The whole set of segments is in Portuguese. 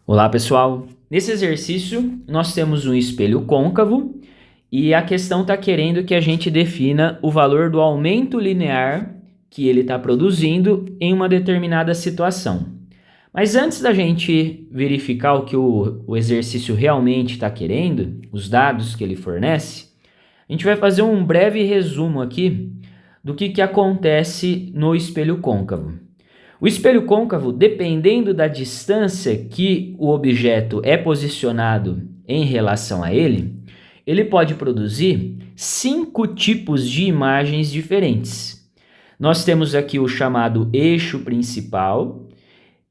Olá pessoal, nesse exercício nós temos um espelho côncavo e a questão está querendo que a gente defina o valor do aumento linear que ele está produzindo em uma determinada situação. Mas antes da gente verificar o que o exercício realmente está querendo, os dados que ele fornece, a gente vai fazer um breve resumo aqui do que acontece no espelho côncavo. O espelho côncavo, dependendo da distância que o objeto é posicionado em relação a ele, ele pode produzir 5 tipos de imagens diferentes. Nós temos aqui o chamado eixo principal,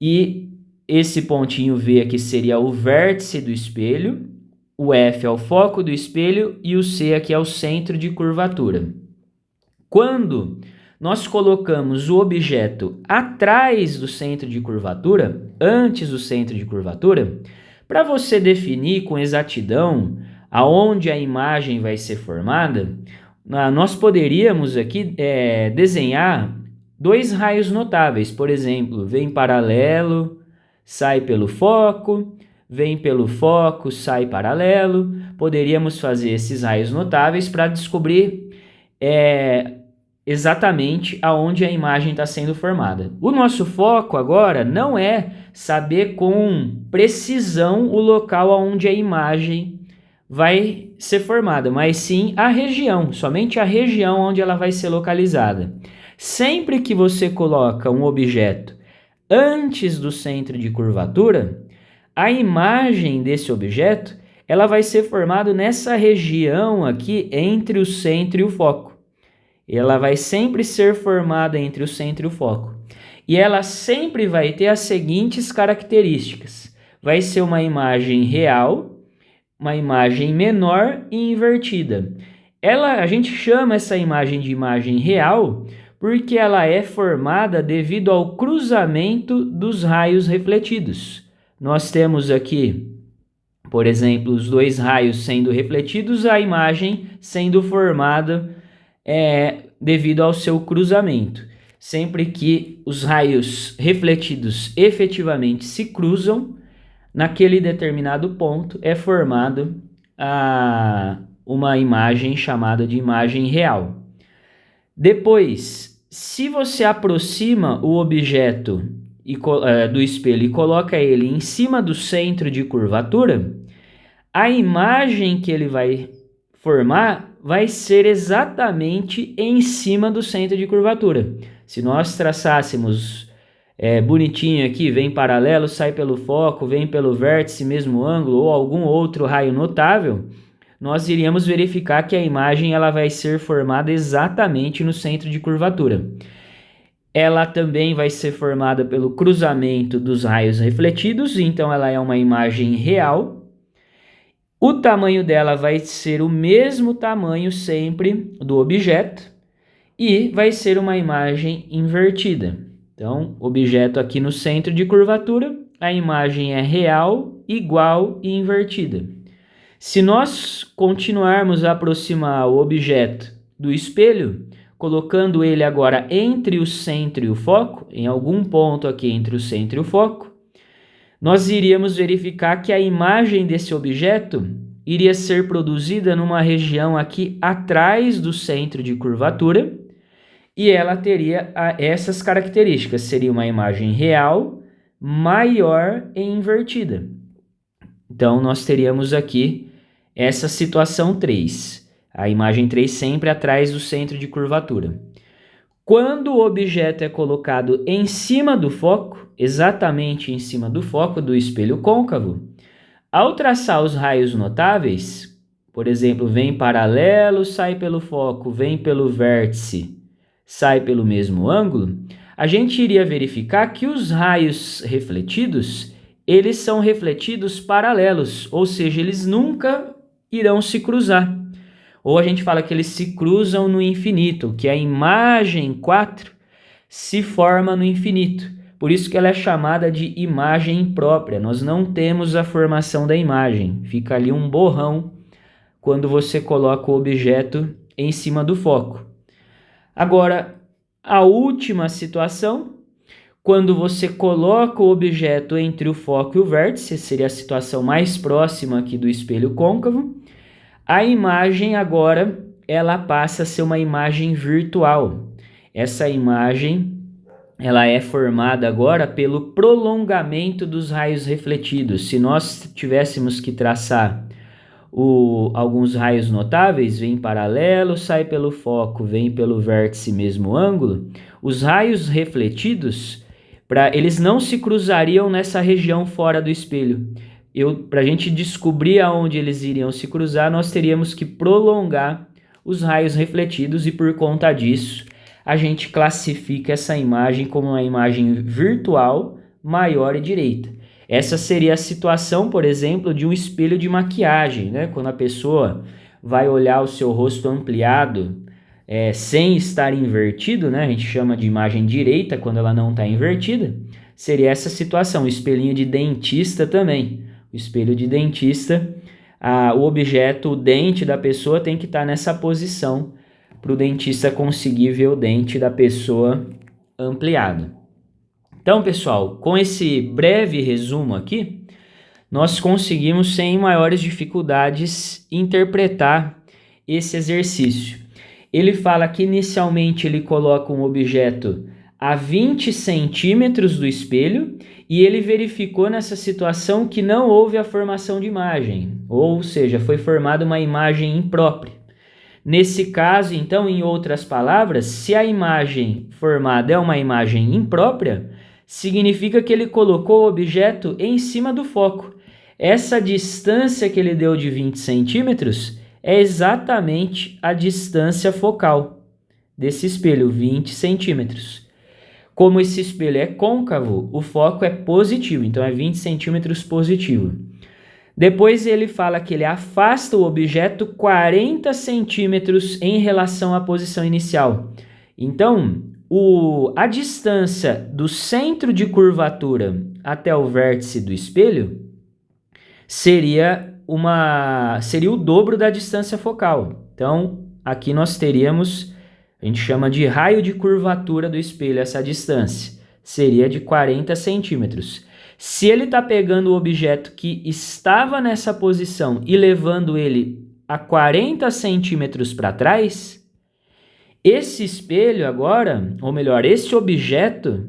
e esse pontinho V aqui seria o vértice do espelho, o F é o foco do espelho e o C aqui é o centro de curvatura. Quando nós colocamos o objeto atrás do centro de curvatura, antes do centro de curvatura, para você definir com exatidão aonde a imagem vai ser formada, nós poderíamos aqui desenhar 2 raios notáveis. Por exemplo, vem paralelo, sai pelo foco, vem pelo foco, sai paralelo. Poderíamos fazer esses raios notáveis para descobrir exatamente aonde a imagem está sendo formada. O nosso foco agora não é saber com precisão o local onde a imagem vai ser formada, mas sim a região, somente a região onde ela vai ser localizada. Sempre que você coloca um objeto antes do centro de curvatura, a imagem desse objeto ela vai ser formada nessa região aqui entre o centro e o foco. Ela vai sempre ser formada entre o centro e o foco. E ela sempre vai ter as seguintes características. Vai ser uma imagem real, uma imagem menor e invertida. A gente chama essa imagem de imagem real porque ela é formada devido ao cruzamento dos raios refletidos. Nós temos aqui, por exemplo, os 2 raios sendo refletidos, a imagem sendo formada devido ao seu cruzamento. Sempre que os raios refletidos efetivamente se cruzam, naquele determinado ponto é formada uma imagem chamada de imagem real. Depois, se você aproxima o objeto do espelho e coloca ele em cima do centro de curvatura, a imagem que ele vai formar vai ser exatamente em cima do centro de curvatura. Se nós traçássemos bonitinho aqui, vem paralelo, sai pelo foco, vem pelo vértice, mesmo ângulo, ou algum outro raio notável, nós iríamos verificar que a imagem ela vai ser formada exatamente no centro de curvatura. Ela também vai ser formada pelo cruzamento dos raios refletidos, então ela é uma imagem real. O tamanho dela vai ser o mesmo tamanho sempre do objeto e vai ser uma imagem invertida. Então, objeto aqui no centro de curvatura, a imagem é real, igual e invertida. Se nós continuarmos a aproximar o objeto do espelho, colocando ele agora entre o centro e o foco, em algum ponto aqui entre o centro e o foco, nós iríamos verificar que a imagem desse objeto iria ser produzida numa região aqui atrás do centro de curvatura e ela teria essas características. Seria uma imagem real, maior e invertida. Então, nós teríamos aqui essa situação 3. A imagem 3 sempre atrás do centro de curvatura. Quando o objeto é colocado em cima do foco, exatamente em cima do foco do espelho côncavo, ao traçar os raios notáveis, por exemplo, vem paralelo, sai pelo foco, vem pelo vértice, sai pelo mesmo ângulo, a gente iria verificar que os raios refletidos, eles são refletidos paralelos, ou seja, eles nunca irão se cruzar. Ou a gente fala que eles se cruzam no infinito, que a imagem 4 se forma no infinito. Por isso que ela é chamada de imagem própria. Nós não temos a formação da imagem. Fica ali um borrão quando você coloca o objeto em cima do foco. Agora, a última situação, Quando você coloca o objeto entre o foco e o vértice, seria a situação mais próxima aqui do espelho côncavo, a imagem agora ela passa a ser uma imagem virtual. Essa imagem ela é formada agora pelo prolongamento dos raios refletidos. Se nós tivéssemos que traçar alguns raios notáveis, vem paralelo, sai pelo foco, vem pelo vértice mesmo ângulo, os raios refletidos, eles não se cruzariam nessa região fora do espelho. Para a gente descobrir aonde eles iriam se cruzar, nós teríamos que prolongar os raios refletidos e por conta disso, a gente classifica essa imagem como uma imagem virtual maior e direita. Essa seria a situação, por exemplo, de um espelho de maquiagem, né? Quando a pessoa vai olhar o seu rosto ampliado sem estar invertido, né? A gente chama de imagem direita quando ela não está invertida. Seria essa situação, o espelhinho de dentista também. O espelho de dentista, o objeto, o dente da pessoa tem que estar nessa posição para o dentista conseguir ver o dente da pessoa ampliado. Então, pessoal, com esse breve resumo aqui, nós conseguimos, sem maiores dificuldades, interpretar esse exercício. Ele fala que inicialmente ele coloca um objeto a 20 centímetros do espelho e ele verificou nessa situação que não houve a formação de imagem, ou seja, foi formada uma imagem imprópria. Nesse caso, então, em outras palavras, se a imagem formada é uma imagem imprópria, significa que ele colocou o objeto em cima do foco. Essa distância que ele deu de 20 centímetros é exatamente a distância focal desse espelho, 20 centímetros. Como esse espelho é côncavo, o foco é positivo, então é 20 centímetros positivo. Depois ele fala que ele afasta o objeto 40 centímetros em relação à posição inicial. Então, a distância do centro de curvatura até o vértice do espelho seria o dobro da distância focal. Então, aqui nós teríamos, a gente chama de raio de curvatura do espelho, essa distância seria de 40 centímetros. Se ele está pegando o objeto que estava nessa posição e levando ele a 40 centímetros para trás, esse espelho agora, ou melhor, esse objeto,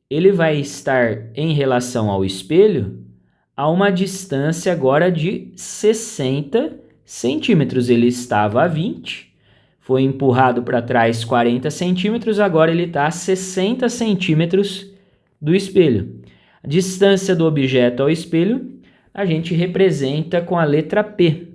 ele vai estar em relação ao espelho a uma distância agora de 60 centímetros. Ele estava a 20, foi empurrado para trás 40 centímetros, agora ele está a 60 centímetros do espelho. A distância do objeto ao espelho a gente representa com a letra P.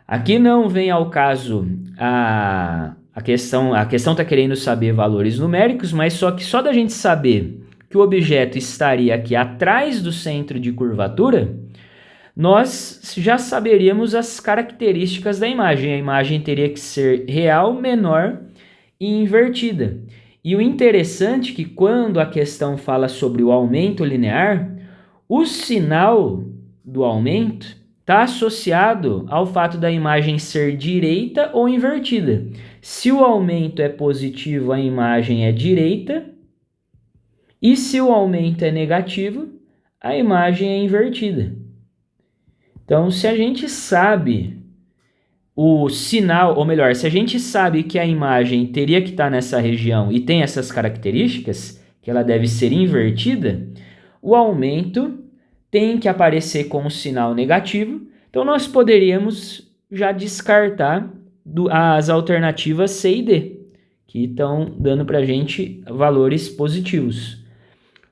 Aqui não vem ao caso a questão está querendo saber valores numéricos, mas só da gente saber que o objeto estaria aqui atrás do centro de curvatura, nós já saberíamos as características da imagem. A imagem teria que ser real, menor e invertida. E o interessante é que quando a questão fala sobre o aumento linear, o sinal do aumento está associado ao fato da imagem ser direita ou invertida. Se o aumento é positivo, a imagem é direita, e se o aumento é negativo, a imagem é invertida. Então, se a gente sabe o sinal, ou melhor, se a gente sabe que a imagem teria que estar nessa região e tem essas características, que ela deve ser invertida, o aumento tem que aparecer com um sinal negativo, então nós poderíamos já descartar as alternativas C e D, que estão dando para a gente valores positivos.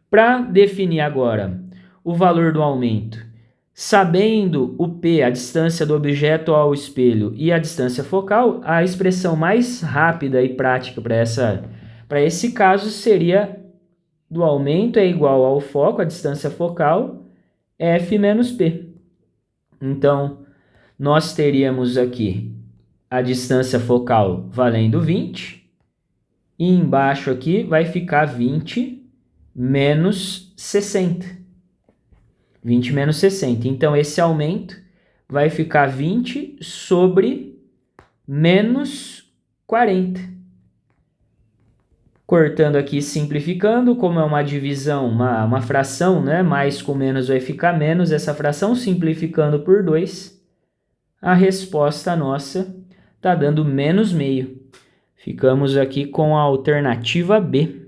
Para definir agora o valor do aumento, sabendo o P, a distância do objeto ao espelho, e a distância focal, a expressão mais rápida e prática para esse caso seria do aumento é igual ao foco, a distância focal, F menos P. Então, nós teríamos aqui a distância focal valendo 20, e embaixo aqui vai ficar 20 menos 60. 20 menos 60. Então, esse aumento vai ficar 20 sobre menos 40. Cortando aqui, simplificando, como é uma divisão, uma fração, né? Mais com menos vai ficar menos. Essa fração simplificando por 2, a resposta nossa está dando menos meio. Ficamos aqui com a alternativa B.